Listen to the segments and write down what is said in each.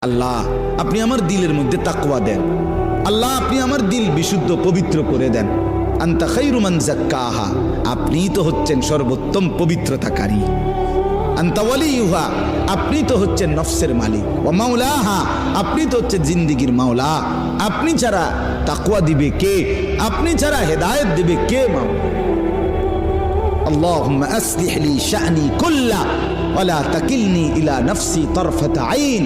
আল্লাহ আপনি আমার দিলের মধ্যে তাকওয়া দেন। আল্লাহ আপনি আমার দিল বিশুদ্ধ পবিত্র করে দেন। আনতা খায়রু মান যাক্কাহা, আপনিই তো হচ্ছেন সর্বোত্তম পবিত্রতাকারী। আনতা ওয়ালিয়ুহা, আপনি তো হচ্ছেন নফসের মালিক। ওয়া মাওলাহা, আপনি তো হচ্ছেন জিন্দেগির মাওলা। আপনি ছাড়া তাকওয়া দিবে কে? আপনি ছাড়া হেদায়েত দিবে কে? মাওলা আল্লাহুম্মা আসলিহ লি শা'নি কুল্লা ওয়ালা তাকিলনি ইলা নফসি তরফাতা আইন।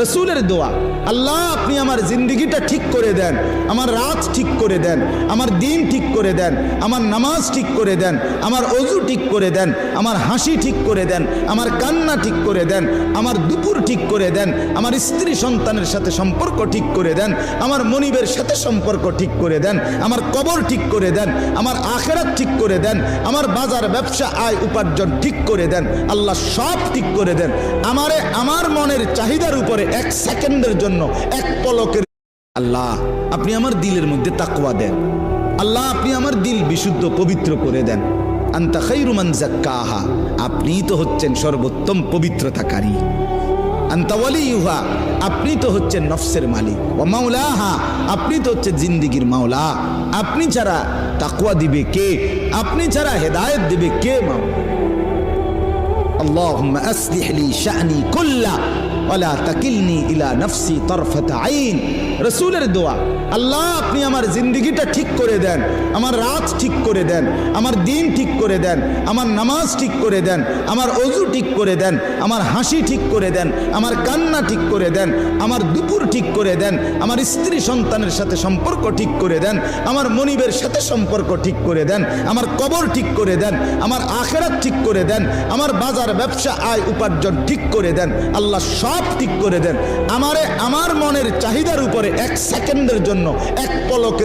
রাসূলের দোয়া, আল্লাহ আপনি আমার জিন্দেগিটা ঠিক করে দেন, আমার রাত ঠিক করে দেন, আমার দিন ঠিক করে দেন, আমার নামাজ ঠিক করে দেন, আমার ওযু ঠিক করে দেন, আমার হাসি ঠিক করে দেন, আমার কান্না ঠিক করে দেন, আমার দুপুর ঠিক করে দেন, আমার স্ত্রী সন্তানের সাথে সম্পর্ক ঠিক করে দেন, আমার মনিবের সাথে সম্পর্ক ঠিক করে দেন, আমার কবর ঠিক করে দেন, আমার আখিরাত ঠিক করে দেন, আমার বাজার ব্যবসা আয় উপার্জন ঠিক করে দেন। আল্লাহ সব ঠিক করে দেন। আমারে আমার মনের চাহিদার উপরে এক সেকেন্ডের জন্য, এক পলকের। আল্লাহ আপনি আমার দিলের মধ্যে তাকওয়া দেন। আল্লাহ আপনি আমার দিল বিশুদ্ধ পবিত্র করে দেন। আনতা খায়রু মান যাক্কাহা, আপনিই তো হচ্ছেন সর্বোত্তম পবিত্রতাকারী। আনতা ওয়ালিয়ুহা, আপনি তো হচ্ছেন নফসের মালিক। ওয়া মাওলাহা, আপনি তো হচ্ছেন জিন্দেগির মাওলা। আপনি ছাড়া তাকওয়া দিবে কে? আপনি ছাড়া হেদায়েত দিবে কে? মাওলা আল্লাহুম্মা আসলিহ লি শা'নি কুল্লা ওয়ালা তাকিলনি ইলা নফসি তরফাতা আইন। রাসূলের দোয়া, আল্লাহ আপনি আমার জিন্দেগিটা ঠিক করে দেন, আমার রাত ঠিক করে দেন, আমার দিন ঠিক করে দেন, আমার নামাজ ঠিক করে দেন, আমার ওযু ঠিক করে দেন, আমার হাসি ঠিক করে দেন, আমার কান্না ঠিক করে দেন, আমার দুপুর ঠিক করে দেন, আমার স্ত্রী সন্তানের সাথে সম্পর্ক ঠিক করে দেন, আমার মনিবের সাথে সম্পর্ক ঠিক করে দেন, আমার কবর ঠিক করে দেন, আমার আখিরাত ঠিক করে দেন, আমার বাজার ব্যবসা আয় উপার্জন ঠিক করে দেন। আল্লাহ সব ঠিক করে দেন। আমারে আমার মনের চাহিদার উপরে এক সেকেন্ডের জন্য, এক পলকে